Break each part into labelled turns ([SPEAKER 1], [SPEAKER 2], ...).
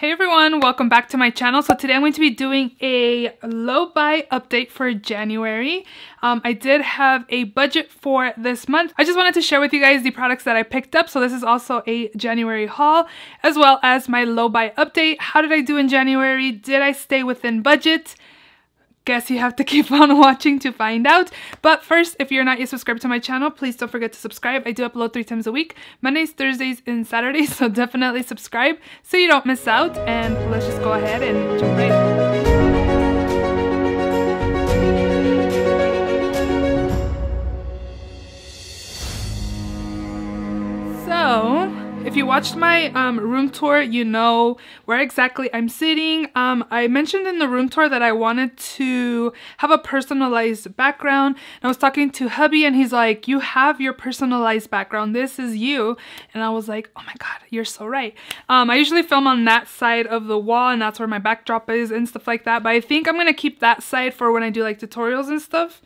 [SPEAKER 1] Hey everyone, welcome back to my channel. So today I'm going to be doing a low buy update for January. I did have a budget for this month. I just wanted to share with you guys the products that I picked up. So this is also a January haul as well as my low buy update. How did I do in January? Did I stay within budget? Guess you have to keep on watching to find out. But first, if you're not yet subscribed to my channel, please don't forget to subscribe. I do upload 3 times a week, Mondays, Thursdays, and Saturdays, so definitely subscribe so you don't miss out. And let's just go ahead and jump right in. So if you watched my room tour, you know where exactly I'm sitting. I mentioned in the room tour that I wanted to have a personalized background. And I was talking to hubby and he's like, you have your personalized background. This is you. And I was like, oh my God, you're so right. I usually film on that side of the wall and that's where my backdrop is and stuff like that. But I think I'm going to keep that side for when I do like tutorials and stuff.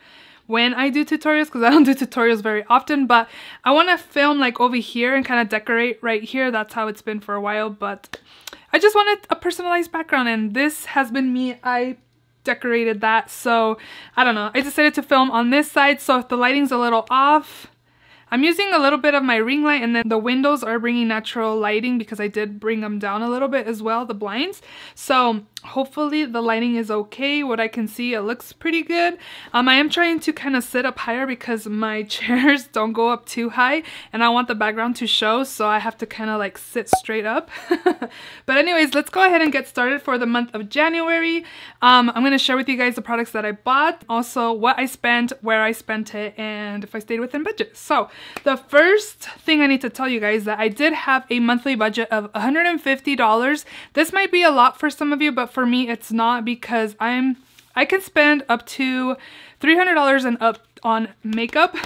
[SPEAKER 1] When I do tutorials, because I don't do tutorials very often, but I want to film like over here and kind of decorate right here. That's how it's been for a while, but I just wanted a personalized background and this has been me. I decorated that, so I don't know. I decided to film on this side, so if the lighting's a little off, I'm using a little bit of my ring light, and then the windows are bringing natural lighting because I did bring them down a little bit as well, the blinds. So hopefully the lighting is okay. What I can see, it looks pretty good. I am trying to kind of sit up higher because my chairs don't go up too high and I want the background to show, so I have to kind of like sit straight up. But anyways, let's go ahead and get started for the month of January. I'm going to share with you guys the products that I bought, also what I spent, where I spent it, and if I stayed within budget. So the first thing I need to tell you guys that I did have a monthly budget of $150. This might be a lot for some of you, but for me it's not, because I can spend up to $300 and up on makeup.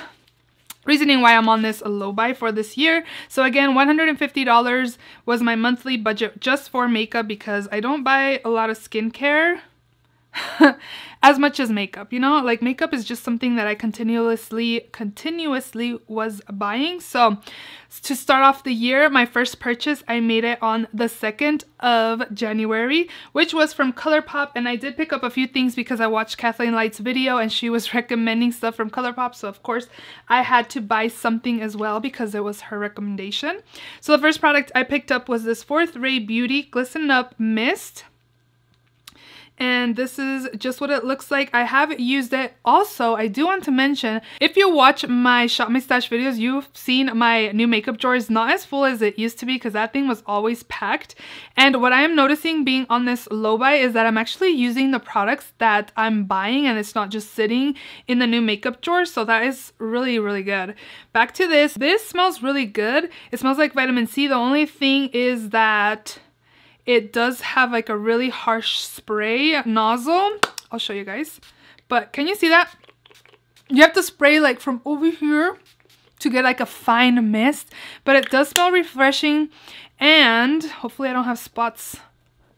[SPEAKER 1] Reasoning why I'm on this low buy for this year. So again, $150 was my monthly budget just for makeup, because I don't buy a lot of skincare as much as makeup, you know, like makeup is just something that I continuously was buying. So to start off the year, my first purchase, I made it on the 2nd of January, which was from Colourpop, and I did pick up a few things because I watched Kathleen Light's video and she was recommending stuff from Colourpop, so of course I had to buy something as well because it was her recommendation. So the first product I picked up was this 4th Ray Beauty Glisten Up Mist. And this is just what it looks like. I have used it. Also, I do want to mention, if you watch my Shop My Stash videos, you've seen my new makeup drawer is not as full as it used to be, because that thing was always packed. And what I am noticing being on this low buy is that I'm actually using the products that I'm buying and it's not just sitting in the new makeup drawer. So that is really, really good. Back to this. This smells really good. It smells like vitamin C. The only thing is that it does have like a really harsh spray nozzle. I'll show you guys. But can you see that? You have to spray like from over here to get like a fine mist. But it does smell refreshing. And hopefully I don't have spots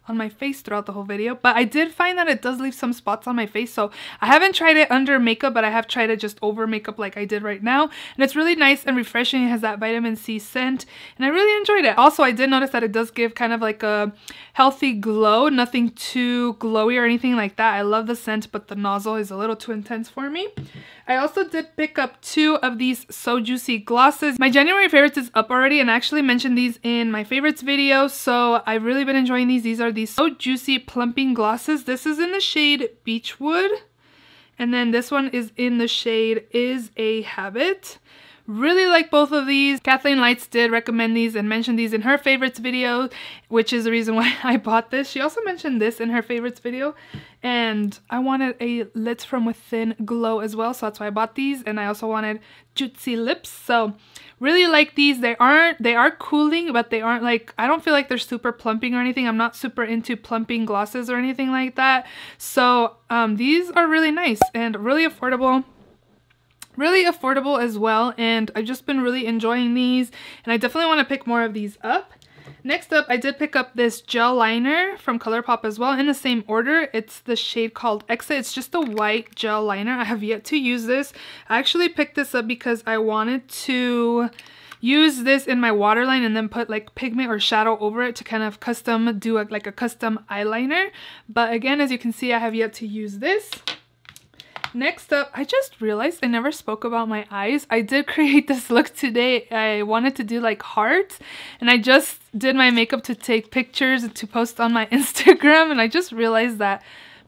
[SPEAKER 1] on my face throughout the whole video, but I did find that it does leave some spots on my face. So I haven't tried it under makeup, but I have tried it just over makeup like I did right now, and it's really nice and refreshing. It has that vitamin C scent and I really enjoyed it. Also, I did notice that it does give kind of like a healthy glow, nothing too glowy or anything like that. I love the scent, but the nozzle is a little too intense for me. I also did pick up 2 of these So Juicy glosses. My January favorites is up already, and I actually mentioned these in my favorites video, so I've really been enjoying these. These are these So Juicy plumping glosses. This is in the shade Beechwood, and then this one is in the shade Is a Habit. Really like both of these. Kathleen Lights did recommend these and mentioned these in her favorites video, which is the reason why I bought this. She also mentioned this in her favorites video, and I wanted a lit from within glow as well, so that's why I bought these. And I also wanted jutzy lips, so really like these. They are cooling, but they aren't like, I don't feel like they're super plumping or anything. I'm not super into plumping glosses or anything like that. So these are really nice and really affordable. Really affordable as well, and I've just been really enjoying these, and I definitely want to pick more of these up. Next up, I did pick up this gel liner from Colourpop as well, in the same order. It's the shade called Exit. It's just a white gel liner. I have yet to use this. I actually picked this up because I wanted to use this in my waterline and then put like pigment or shadow over it to kind of custom do like a custom eyeliner. But again, as you can see, I have yet to use this. Next up, I just realized I never spoke about my eyes. I did create this look today. I wanted to do like hearts, and I just did my makeup to take pictures to post on my Instagram, and I just realized that,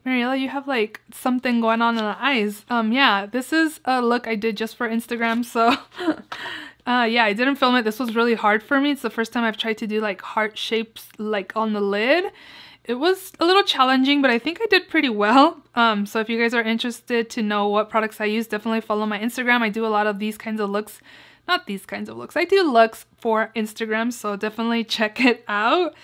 [SPEAKER 1] Mariela, you have like something going on in the eyes. Yeah, this is a look I did just for Instagram, so yeah, I didn't film it. This was really hard for me. It's the first time I've tried to do like heart shapes like on the lid. It was a little challenging, but I think I did pretty well. So if you guys are interested to know what products I use, definitely follow my Instagram. I do a lot of these kinds of looks. Not these kinds of looks. I do looks for Instagram, so definitely check it out.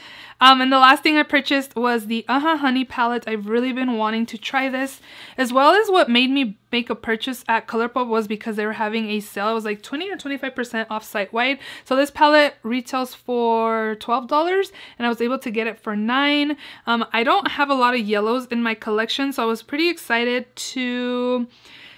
[SPEAKER 1] And the last thing I purchased was the Honey palette. I've really been wanting to try this, as well as what made me make a purchase at Colourpop was because they were having a sale. It was like 20 or 25% off site-wide. So this palette retails for $12, and I was able to get it for $9. I don't have a lot of yellows in my collection, so I was pretty excited to...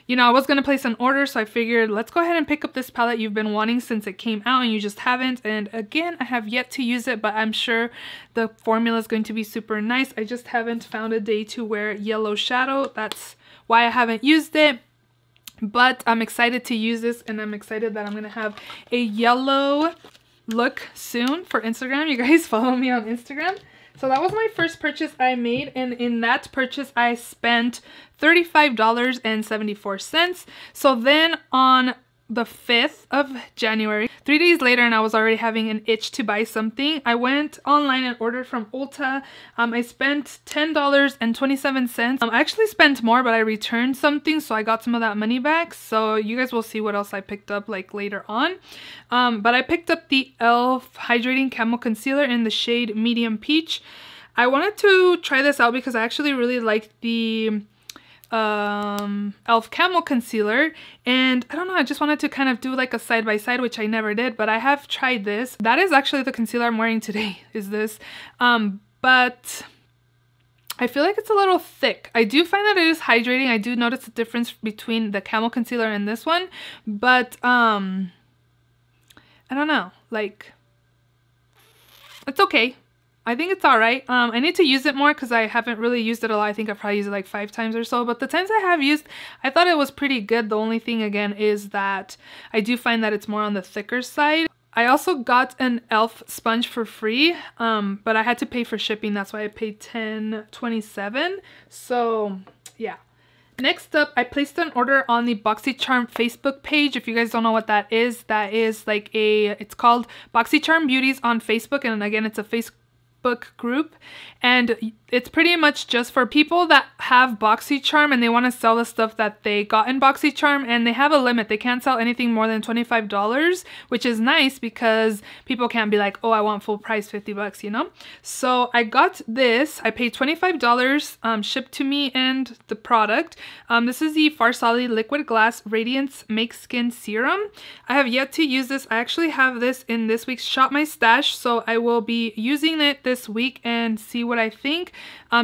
[SPEAKER 1] You know, I was going to place an order, so I figured let's go ahead and pick up this palette you've been wanting since it came out and you just haven't. And again, I have yet to use it, but I'm sure the formula is going to be super nice. I just haven't found a day to wear yellow shadow. That's why I haven't used it. But I'm excited to use this, and I'm excited that I'm going to have a yellow look soon for Instagram. You guys follow me on Instagram. So that was my first purchase I made, and in that purchase I spent $35.74. So then on the 5th of January, 3 days later, and I was already having an itch to buy something, I went online and ordered from Ulta. I spent $10.27. I actually spent more, but I returned something, so I got some of that money back. So you guys will see what else I picked up like later on. But I picked up the e.l.f. Hydrating Camo Concealer in the shade Medium Peach. I wanted to try this out because I actually really liked the e.l.f. Camo Concealer, and I don't know, I just wanted to kind of do like a side-by-side, which I never did, but I have tried this. That is actually the concealer I'm wearing today, is this. But I feel like it's a little thick. I do find that it is hydrating. I do notice the difference between the Camo Concealer and this one, but I don't know, like, it's okay. I think it's alright. I need to use it more because I haven't really used it a lot. I think I've probably used it like 5 times or so. But the times I have used, I thought it was pretty good. The only thing, again, is that I do find that it's more on the thicker side. I also got an e.l.f. sponge for free, but I had to pay for shipping. That's why I paid $10.27. So, yeah. Next up, I placed an order on the BoxyCharm Facebook page. If you guys don't know what that is like it's called BoxyCharm Beauties on Facebook. And again, it's a Facebook group, and it's pretty much just for people that have BoxyCharm and they want to sell the stuff that they got in BoxyCharm, and they have a limit. They can't sell anything more than $25, which is nice because people can't be like, oh, I want full price, 50 bucks, you know? So I got this. I paid $25 shipped to me and the product. This is the Farsali Liquid Glass Radiance Make Skin Serum. I have yet to use this. I actually have this in this week's Shop My Stash, so I will be using it this week and see what I think.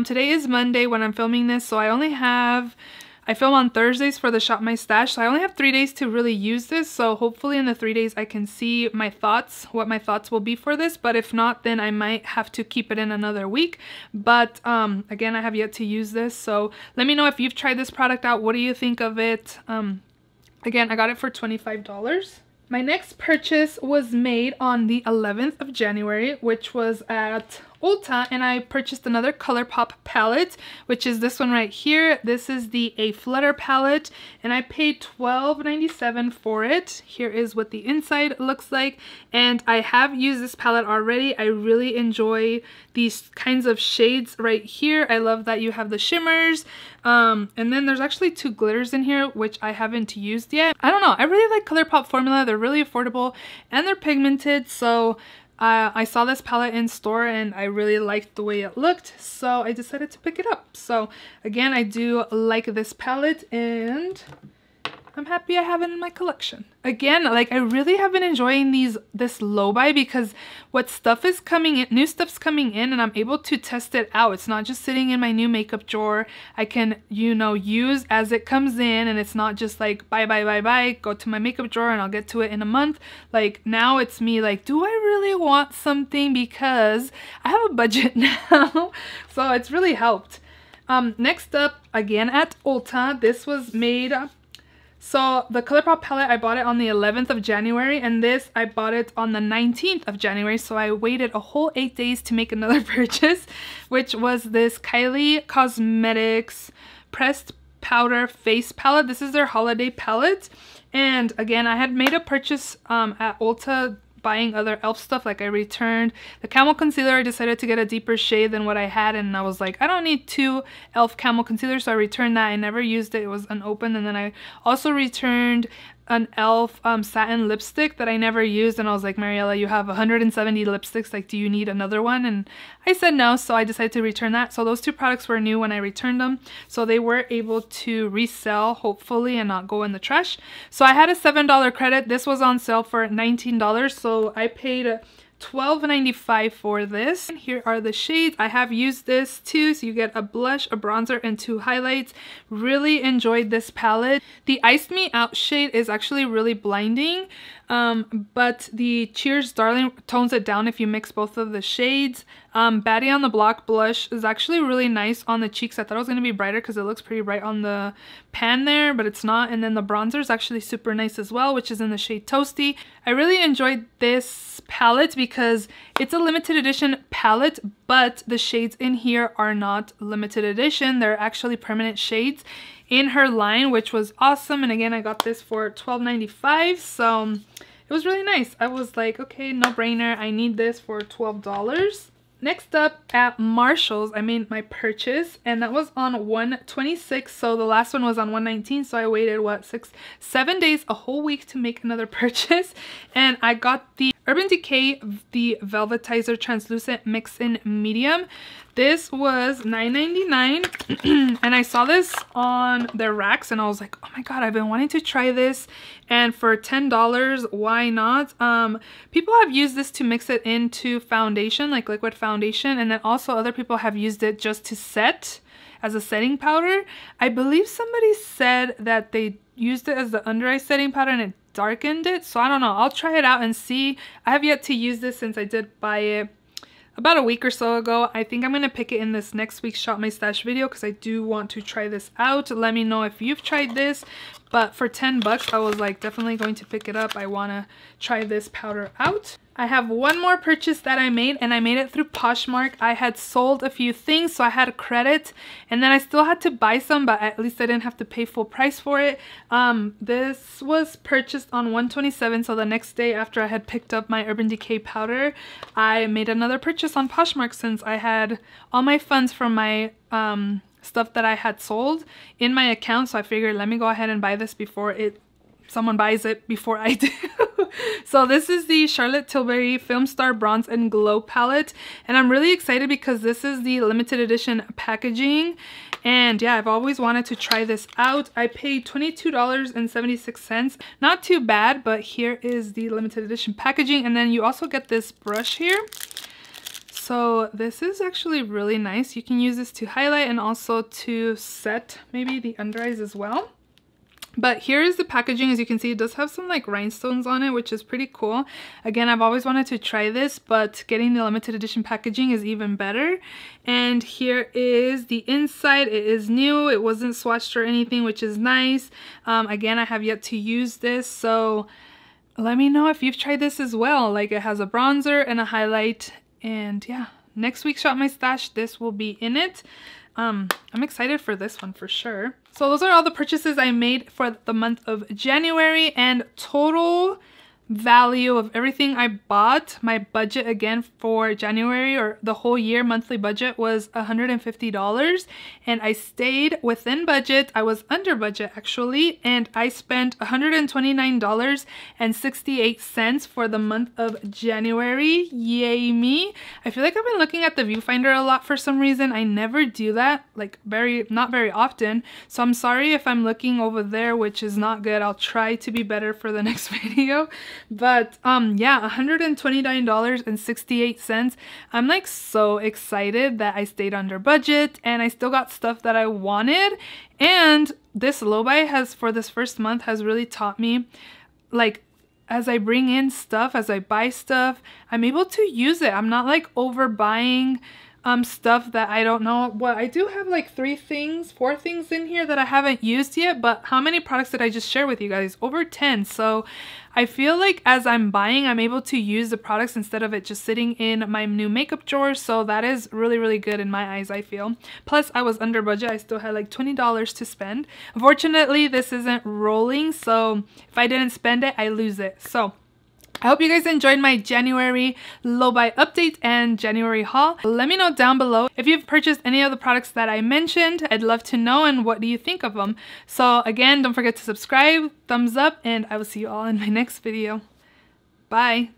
[SPEAKER 1] Today is Monday when I'm filming this, so I film on Thursdays for the Shop My Stash, so I only have 3 days to really use this. So hopefully in the 3 days I can see my thoughts, what my thoughts will be for this. But if not, then I might have to keep it in another week. But again, I have yet to use this, so let me know if you've tried this product out. What do you think of it? Again, I got it for $25. My next purchase was made on the 11th of January, which was at Ulta, and I purchased another Colourpop palette, which is this one right here. This is the A Flutter palette, and I paid $12.97 for it. Here is what the inside looks like, and I have used this palette already. I really enjoy these kinds of shades right here. I love that you have the shimmers, and then there's actually 2 glitters in here, which I haven't used yet. I don't know, I really like Colourpop formula. They're really affordable and they're pigmented, so I saw this palette in store and I really liked the way it looked, so I decided to pick it up. So again, I do like this palette, and I'm happy I have it in my collection. Again, like I really have been enjoying this low buy because what stuff is coming in, new stuff's coming in, and I'm able to test it out. It's not just sitting in my new makeup drawer. I can, you know, use as it comes in, and it's not just like buy, go to my makeup drawer and I'll get to it in a month. Like now it's me like, do I really want something because I have a budget now? So it's really helped. Next up, again at Ulta, this was made. So the Colourpop palette, I bought it on the 11th of January, and this I bought it on the 19th of January. So I waited a whole 8 days to make another purchase, which was this Kylie Cosmetics Pressed Powder Face Palette. This is their holiday palette. And again, I had made a purchase at Ulta buying other e.l.f. stuff. Like I returned the Camo concealer. I decided to get a deeper shade than what I had, and I was like, I don't need 2 e.l.f. Camo concealers, so I returned that. I never used it. It was unopened. And then I also returned an e.l.f. Satin lipstick that I never used, and I was like, Mariela, you have 170 lipsticks, like do you need another one? And I said no, so I decided to return that. So those 2 products were new when I returned them, so they were able to resell hopefully and not go in the trash. So I had a $7 credit. This was on sale for $19, so I paid $12.95 for this. And here are the shades. I have used this too, so you get a blush, a bronzer, and 2 highlights. Really enjoyed this palette. The Iced Me Out shade is actually really blinding, but the Cheers Darling tones it down if you mix both of the shades. Baddie on the Block blush is actually really nice on the cheeks. I thought it was going to be brighter because it looks pretty bright on the pan there, but it's not. And then the bronzer is actually super nice as well, which is in the shade Toasty. I really enjoyed this palette because it's a limited edition palette, but the shades in here are not limited edition. They're actually permanent shades in her line, which was awesome. And again, I got this for $12.95, so it was really nice. I was like, okay, no brainer. I need this for $12. Next up at Marshall's, I made my purchase, and that was on 1/26, so the last one was on 1/19, so I waited, what, 7 days, a whole week to make another purchase. And I got the Urban Decay, the Velvetizer Translucent Mix-In Medium. This was $9.99 and I saw this on their racks and I was like, oh my god, I've been wanting to try this, and for $10, why not? People have used this to mix it into foundation, like liquid foundation, and then also other people have used it just to set as a setting powder. I believe somebody said that they used it as the under eye setting powder and it darkened it, so I don't know. I'll try it out and see. I have yet to use this since I did buy it about a week or so ago. I think I'm going to pick it in this next week's Shop My Stash video because I do want to try this out. Let me know if you've tried this. But for 10 bucks, I was like definitely going to pick it up. I want to try this powder out. I have one more purchase that I made, and I made it through Poshmark. I had sold a few things, so I had a credit, and then I still had to buy some, but at least I didn't have to pay full price for it. This was purchased on 1/27, so the next day after I had picked up my Urban Decay powder, I made another purchase on Poshmark since I had all my funds from my stuff that I had sold in my account, so I figured let me go ahead and buy this before someone buys it before I do. So this is the Charlotte Tilbury Film Star Bronze and Glow palette, and I'm really excited because this is the limited edition packaging, and yeah, I've always wanted to try this out. I paid $22.76. Not too bad, but here is the limited edition packaging, and then you also get this brush here. So this is actually really nice. You can use this to highlight and also to set maybe the under eyes as well. But here is the packaging. As you can see, it does have some like rhinestones on it, which is pretty cool. Again, I've always wanted to try this, but getting the limited edition packaging is even better. And here is the inside. It is new. It wasn't swatched or anything, which is nice. Again, I have yet to use this, so let me know if you've tried this as well. Like, it has a bronzer and a highlight, and yeah, next week's Shop My Stash, this will be in it. I'm excited for this one for sure. So those are all the purchases I made for the month of January, and total value of everything I bought. My budget again for January, or the whole year monthly budget, was $150, and I stayed within budget. I was under budget actually, and I spent $129.68 for the month of January. Yay me. I feel like I've been looking at the viewfinder a lot for some reason. I never do that, like not very often, so I'm sorry if I'm looking over there, which is not good. I'll try to be better for the next video. But yeah, $129.68. I'm like so excited that I stayed under budget and I still got stuff that I wanted. And this low buy has, for this first month, has really taught me, like, as I bring in stuff, as I buy stuff, I'm able to use it. I'm not like overbuying stuff that I don't know. Well, I do have like 4 things in here that I haven't used yet, but how many products did I just share with you guys? Over 10. So I feel like as I'm buying, I'm able to use the products instead of it just sitting in my new makeup drawer. So that is really, really good in my eyes, I feel. Plus, I was under budget. I still had like $20 to spend. Unfortunately, this isn't rolling, so if I didn't spend it, I lose it. So I hope you guys enjoyed my January low buy update and January haul. Let me know down below if you've purchased any of the products that I mentioned. I'd love to know, and what do you think of them. So again, don't forget to subscribe, thumbs up, and I will see you all in my next video. Bye!